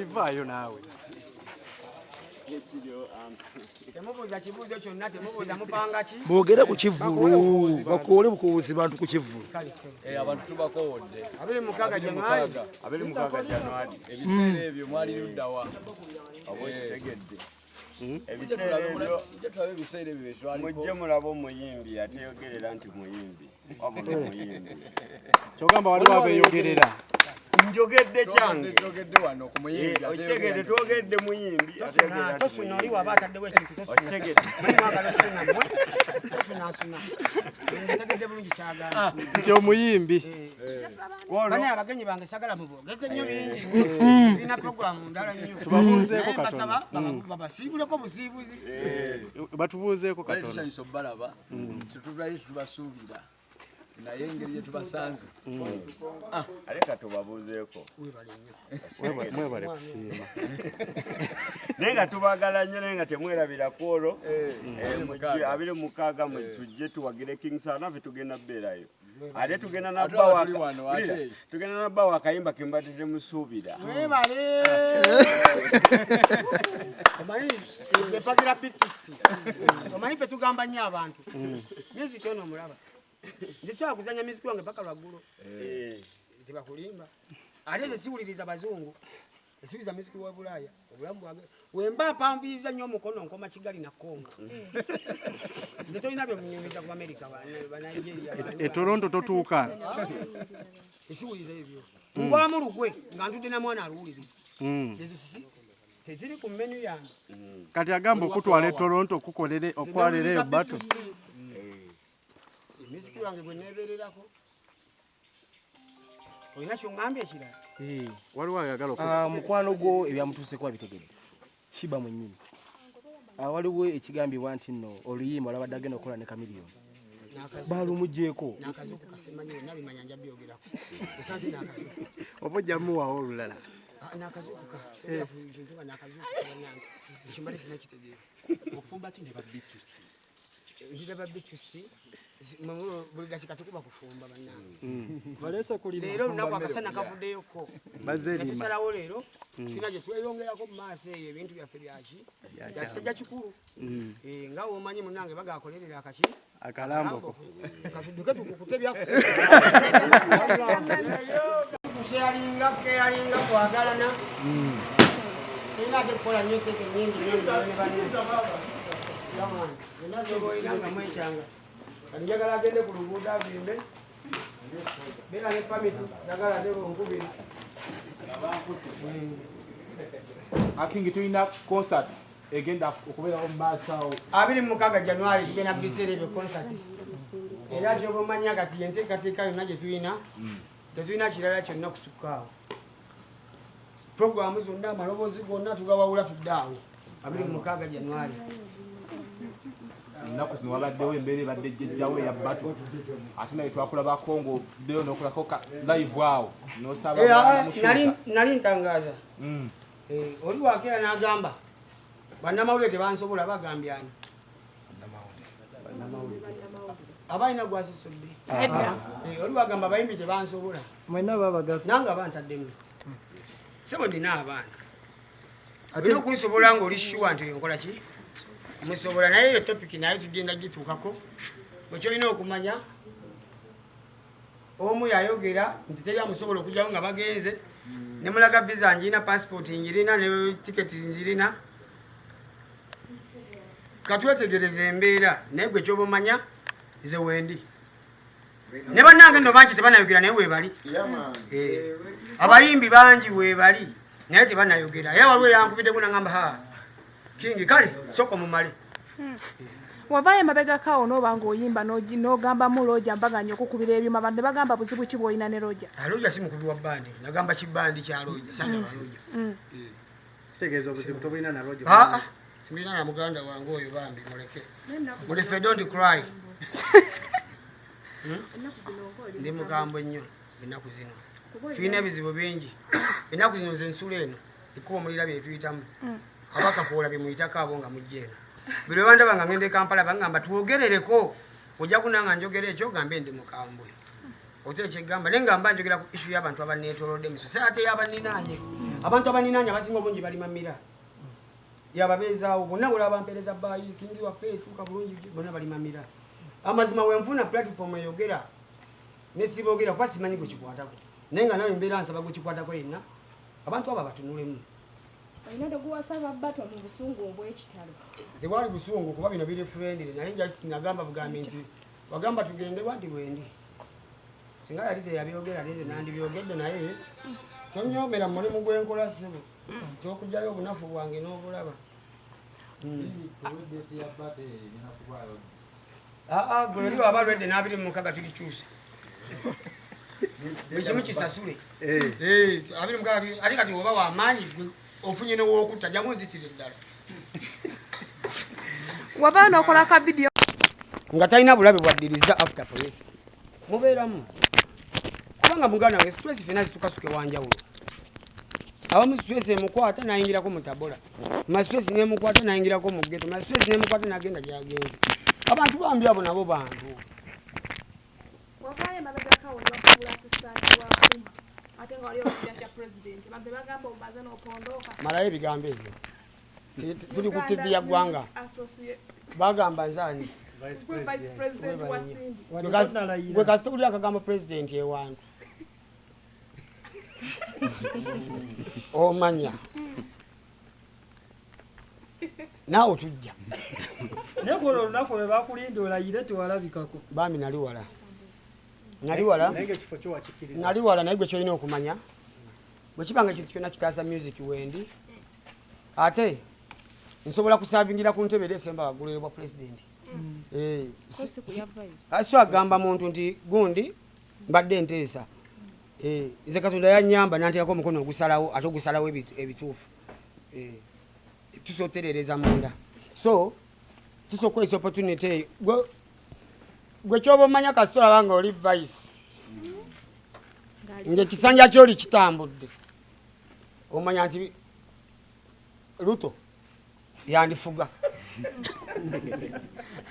Ivayo nawe. Bogera ku kivulu bakole bukuzi bantu ku kivulu abantu tubakonde abiri mukaga Januari ebiseera ebyo mwali luddawa abokitegedde ebiseera ebyo mujje mulaba omuyimbi ateyogerera nti muyimbi wabula omuyimbi kyogamba waliwo abeeyogerera njogedde kyange njogedde wano ku muyimbi okitegedde twogedde muyimbi ateyogerera tosuna oli waba ataddewo ekintu okitegedde tosuna ntegedde bulungi kyagamba nti omuyimbi bane abagenyi bange sagala mubogeze nnyo bingi birina programu ndala nnyo tubabuuzeeko katono babasiibuleko busiibuzi batubuuzeeko katono tusanyusa obbalaba tetulali tubasuubira naye engeri gye tubasanze aleka tubabuuzeeko mwebale kusiima naye nga tubagala nnyo naye nga temwerabira kwolwo 26 tujje tuwagire Kingsana naffe tugenda bbeerayo ate tugenda nabbawo akayimba kembadde temusuubira mwebale omanyi epagira bitusi omanyi ffe tugamba nnyo abantu myezi tono omulaba ndisobola kuzanya miziki wange paka lwaggulo tebakulimba ate ezo siwuliriza bazungu esiwuliza miziki wa Bulaaya obulamu bwange wemba mpanviriza nnyo omukono nkoma Kigali na Kongo nde tolina bye munyumiza ku Amerika banigeria Toronto totuuka esiwuliza ebyo ngwamu lugwe nga ntudde na mwana aluwuliriza ezo teziri ku menu yange kati agamba okutwala Toronto okwalereyo bato miziki wange gwe neebererako olina kyongambye ekirala waliwo ayagala mukwano gwo ebyamutuuseko abitegedde kiba mwennyini waliwo ekigambibwa nti nno oluyimba olabadde agenda okukola ne Kamiliyoni balumugjeeko nakazuku kasemanyi wonna bimanya nja byogerako osanze nakazuku oba ojjamuwawo olulala nakazuku ka sobola kuntuba nakazuku kabanyanga ekyo mbadde sinakitegeera ofumba ki ne babitusi ndira babitusi buli dakika tukuba kufumba bannange leero olunaku akasana kavuddeyoko tusalawo leero tulina gye tweyongerako mu maaso eyo ebintu byaffe byaki yakisajja kikulu nga womanyi munange bagakolerera akaki akalamboko katudduke tukukute byaffe kusyalinga keyalinga kwagalana tulina ate kukola nnyo sente nyingi ne banne yonna zobaoyinanga mwekyanga njagala agende ku luguudo avimbe beera ne pamiti njagala ate bonkubiri akingi tulina concert egenda okubeerawo mu maaso awo 26 Januari tugenda mu biseera ebyo concert era kyoba omanya kati yenteekateeka yonna gye tulina tetulina kirala kyonna kusukkaawo programu zonna amaloboozi gonna tugawawula tuddaawo 26 Januari ennaku zino wabaddewo embeera ebadde jjejjawo eya batu ate naye twakulabako ng'ovuddeyo n'okulako live awo nali ntangaaza oli wakeera n'agamba bannamawulire tebansobola bagambye ani abalina gwasisodde oli wagamba abayimbi tebansobola nange abantaddemu sebo nina abaana olina okunsobola ng'oli shuwa nti enkola ki musobola naye eyo topiki naye tugenda gituukako wekyolina okumanya omu yayogera nti teri amusobola okujjawo nga bagenze ne mulaga visa njirina passport njirina ne tiketi njirina katwetegereza embeera naye gwe kyoba omanya ze wendi ne bannange nno bangi tebanayogera naye weebali abayimbi bangi weebali naye tebanayogera era waliwo yankubiddeku nagamba Kingi kale soko mumale wavayo mabegako awo n'oba ng'oyimba n'ogambamu Roja mbaganya okukubira ebyuma abantu bagamba buzibu ki bw'olina ne Roja Roja si mukubi wa bbandi nagamba kibandi kya Roja sanja Roja kitegeeza obuzibu tobulina na Roja simulina na muganda wange oyo bambi muleke mulife don't cry ndi mukambwe nnyo ennaku zino tulina ebizibu bingi ennaku zino nze ensula eno ekuba omulira bye tuyitamu abakakoola bye muyitako abo nga mujjeeno buli bandaba nga ngende Kampala bangamba twogerereko ojja kunanga njogera ekyo gambe ndi mukambwe otekigamba naye nga mba njogera ku issue y'abantu abaneetoolodde mu society y'abaninaanye abantu abaninaanye abasinga obungi balima mira yababeezaawo bonna bwolaba bampeereza baayi kingi waffe etuuka bulungi bonna balima mira amazima wenfuna platform eyogera nesiboogera kuba simanyi gwe kikwatako naye nga nawe mbeera nsaba gwe kikwatako yenna abantu abo batunulemu tewali busungu kuba bino biri friendly naye nagamba bugambi nti wagamba tugende wandi bwendi singa yali teyabyogera neze nandibyogedde naye tonyomera mu mulimu gwenkola ssebo kyokugjayo obunafu bwange n'obulaba gwe eri waba lwedde n'abiri mu mukaga tulikyusa buli kimu kisasule abiri mukaga ate kati oba wamaanyi ofunye newokutta jangu nzitire eddala waba nokola ka video nga talina bulabe bwaddiriza after police mubeeramu kubanga muganda wange stress fena zitukasuke wanjawulo abamu stress emukwata nayingirako mu tabola mastress nemukwata nayingirako mu ggeto mastress nemukwata nagenda gyagenze abantu bambi abo nabo bantu wavaye mabegakawo wakubula assistant wakuma ate nga wali okujja president babbe bagamba obaze n'opondoka malayo ebigambo ebyo tuli ku TV ya ggwanga bagamba nzani vice president wa Sindi gwe kasita uli akagambo president ewantu omanya naawe tujja naye golo olunaku lwe bakulinda olayire tewalabikako bambi nali wala naye gwe kyolina okumanya bwe kibanga ekintu kyonna kitaasa music wendi ate nsobola kusavingira ku ntebe esemba wagulu bwa president so agamba muntu nti gundi mbadde nteesa nze katonda yanyamba nanteekako omukono ogusalawo ate ogusalawo ebituufu tusoterereza munda so tusokwesa opportunity gwe kyoba omanya kasita olabanga oli vice ngaekisanja kyoli kitambudde omanya nti Ruto yandifuga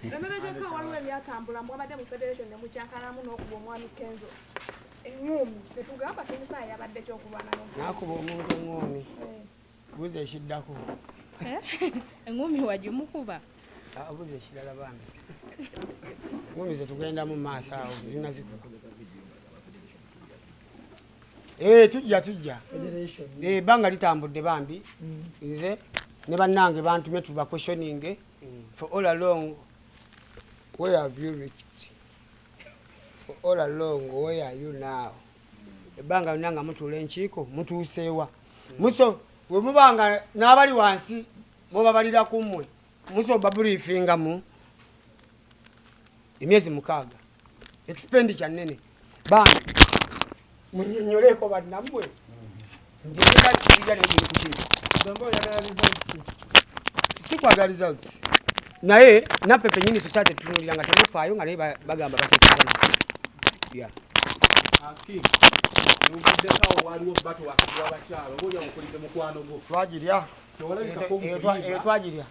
emabegakawo waliwo ebyatambula mwabadde mu federation ne mukyankanamu n'okuba omwami Kenzo eŋŋumi tetugamba temisaa yabadde kyokulwana nakuba omuntu eŋŋumi buuza ekiddako eŋŋumi wagimukuba buuza ekirala bambi eŋŋumi ze tugendamu mu maaso awo zirina zikuba tujja ebbanga litambudde bambi nze ne bannange bantume tuba questioning for all along where have you reached for all along where are you now ebbanga lyonna mutuula enkiiko mutuuseewa muso bwe mubanga n'abali wansi mubabalira ku mmwe muso babriefingamu emyezi 6 expenditure nnene bambi munnyonnyoleko bannammwe njegera kiriga negiri kukiiko si kwagala results naye naffe penyini society tutunulira nga temufaayo nga naye bagamba bakesezana twagirya eyo twagirya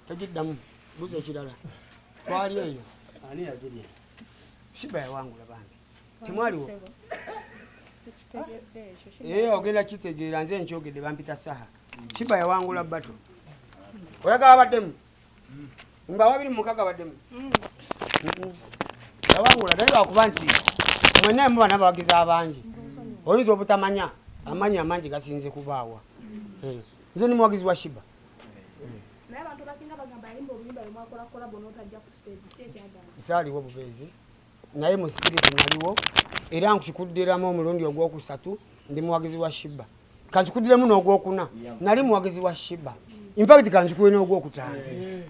tegiddamu buza ekirala twali eyo shiba yawangula bambi temwaliwo ogenda kitegeera nze nkyogedde bampita Saha shiba yawangula bato oyagala baddemu mba 26 baddemu yawangula naye lwakuba nti mwenna muba n'abawagizi abangi oyinza obutamanya amanyi amangi gasinze kubaawa nze ni muwagizi wa shiba saaliwo bubeezi naye mu spiriti naliwo era nkikuddiramo omulundi ogwokusatu ndi muwagizi wa shiba kankikuddiremu n'ogwokuna nali muwagizi wa shiba infact kankikuwe n'ogwokutaano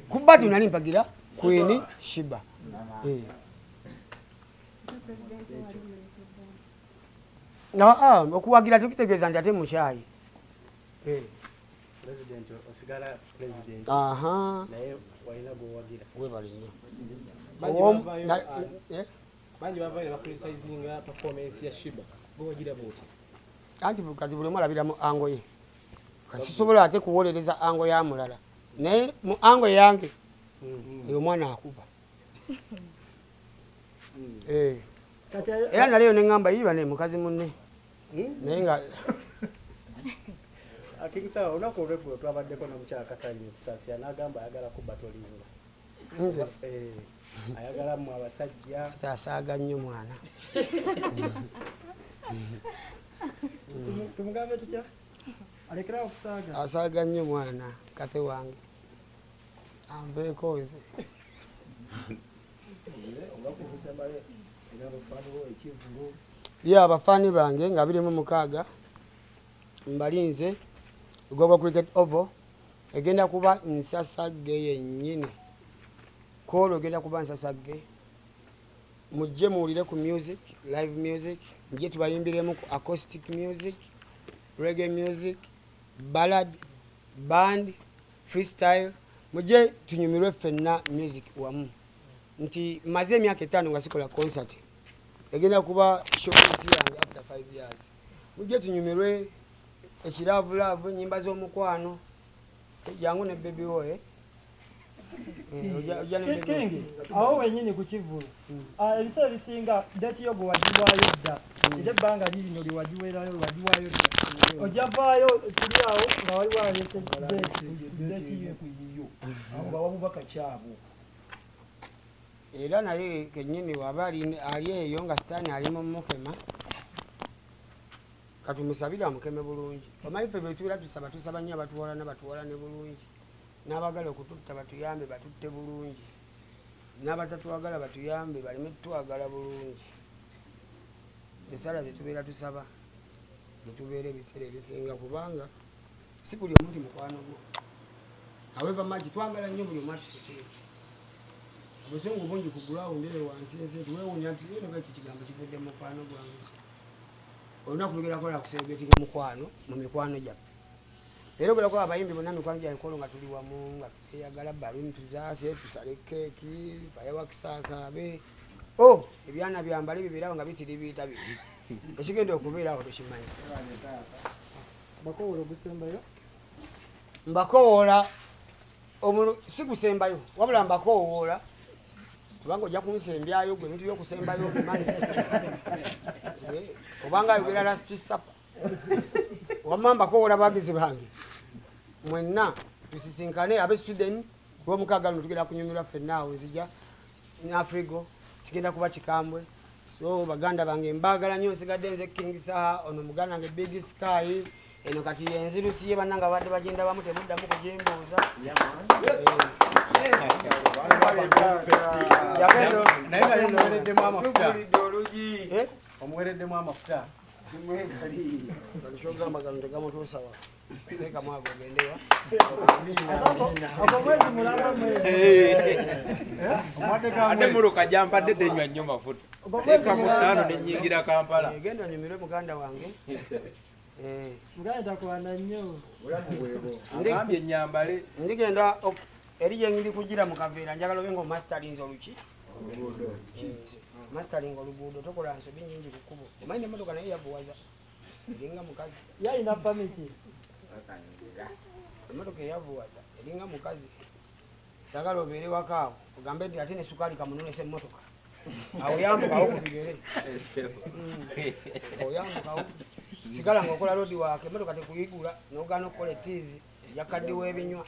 kuba tunali mpagira Queen Shiba okuwagira tukitegeeza nti ate mukyayi webali nnyo bangi bavaire bakritisinga performance ya Shiba bowagira boti anti kati buli omu alabira mu ango ye kasisobola ate kuwolereza ango ya mulala naye mu ango yange eyo omwana akuba Era naleyo ne ngamba yiba ne mukazi munne. Naye nga Akingisa onako olweggulo twabaddeko n'omukyala Katani Kusasya n'agamba ayagala kubba tolinga. nze Ayagala mu abasajja. asaaga nnyo mwana. Tumugambe tutya? Alekera okusaaga. Asaaga nnyo mwana kate wange. Anveeko nze. Ya abafaani bange nga 26 mbalinze Gogo Cricket Oval egenda kuba Nsasagge yennyini. Koolo egenda kuba Nsasagge. Mujje muwulire ku music, live music, mujje tubayimbiremu ku acoustic music, reggae music, ballad, band, freestyle. Mujje tunyumirwe ffenna music wamu. Nti maze emyaka 5 nga sikola concert. Egenda kuba showcase yange after 5 years. Mujje tunyumirwe ekiravu nyimba z'omukwano. Jangu ne baby oye. Kingi, awo wenyini ku Kivulu. Ebiseera bisinga date yo gwe wagiwaayo dda. Ate ebbanga lino liwagiweerayo wagiwaayo dda. Ojavaayo tuli awo nga wali waleese date yo kuyiyo. Awo nga wabubaka kyabo. Era naye kennyini waba ali eyo nga sitaani ali mu mukema. Katumusabira mukeme bulungi. Omanyi ffe betubeera tusaba nnyo abatuwala ne bulungi. N'abagala okututta batuyambe batutte bulungi. N'abatatuwagala batuyambe baleme tutwagala bulungi. Esala zetubeera tusaba netubeera ebiseera ebisinga kubanga si buli omuntu mukwano gwo. However much twagala nnyo buli omu atusekere. Obusungu bungi ku ground eyo wansi ensi tuweewuunya nti eno ekigambo kivudde mu mukwano gwange. Olina kulegerako la kuserebrating mukwano mu mikwano gyaffe. Era ogulako abayimbi bonna mikwano gya nkolo nga tuli wamu nga tuyagala baluni tuzaase tusale keeki fireworks akaabe. Ebyana byambale bibirawo nga bitiribiita bibi. Ekigenda okubeerawo tukimanyi. Bakowoola ogusembayo? Mbakowoola si gusembayo wabula mbakowoola kubanga ojja kunsembyayo gwe ebintu by'okusembayo obimanyi. Obanga ayogera last supper. Wamma mbakowoola bagizi bange. Mwenna tusisinkane abe student lw'omukaaga luno tugenda kunyumirwa ffenna awo nzija Afrigo kigenda kuba kikambwe. So baganda bange mbaagala nnyo nsigadde nze King Saha ono muganda wange Big Sky eno kati yenzirusiye bannanga badde bagenda bamu tebuddamu kujembuuza. Omuwereddemu amafuta. Kalisogamba kano tegamutuusawa. Teeka mwago ogendewa. Mwezi mulamba mwezi. Ate muruka jampadde denywa nnyo mafuta. Teeka mu ttaano ne nnyingira Kampala. Genda nyumirwe muganda wange. Muganda takwanda nnyo. Agambye ennyambale. Ndigenda eri gye ngiri kugira mu kaveera njagala obe ng'omasterinze oluki. Mastering oluguudo tokola nsobi nnyingi ku kkubo. Omanyi emmotoka naye yavuwaza. Eringa mukazi. Yalina pamiti. Emmotoka eyavuwaza eringa mukazi. Sagala obeere wakaawo ogambe nti ate ne sukaali kamunonesa emmotoka. Awo yambukawo ku bigere. Oyambukawo. Sigala ng'okola loodi waake emmotoka tekuyigula n'ogaana okukola ettiizi yakaddiwa ebinywa.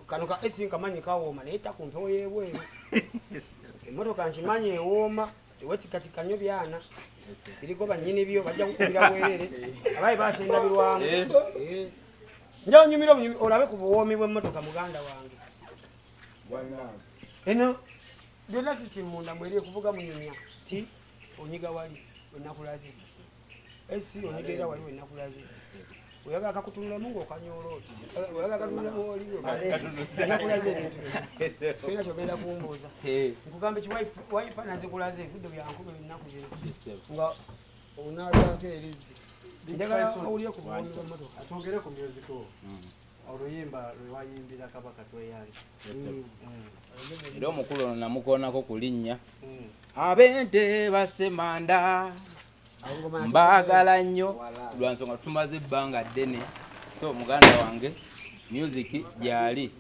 Kano ka esi nkamanyi kawooma naye takumpewo yeebweru. Emmotoka nkimanyi ewooma tewetikatika nnyo byana. Biriko bannyini byo bajja kukumbira bwerere. Abayi basendabirwamu. Njawo nyumira olabe ku buwoomi bw'emmotoka muganda wange. Eno byonna system munda mweri okuvuga munyumya ti onyiga wali wenakulaze. Esi onyiga era wali wenakulaze. Oyaga akakutunulamu ng'okanyoola oti. Oyaga akatunulamu oli wenakulaze ebintu. Fena kyogenda kumbuuza. Nkugamba ekiwayipa nazikulaze ebidde byankube ennaku zino. Nga onaazaako erizzi. Njagala owulire ku buwoomi bw'emmotoka. Atwogere ku music oluyimba lwe wayimbira Kabaka tweyange. Era omukulu ono namukoonako ku linnya. Abente basemanda. Mbaagala nnyo lwa nsonga tumaze ebbanga ddene. So muganda wange music gyali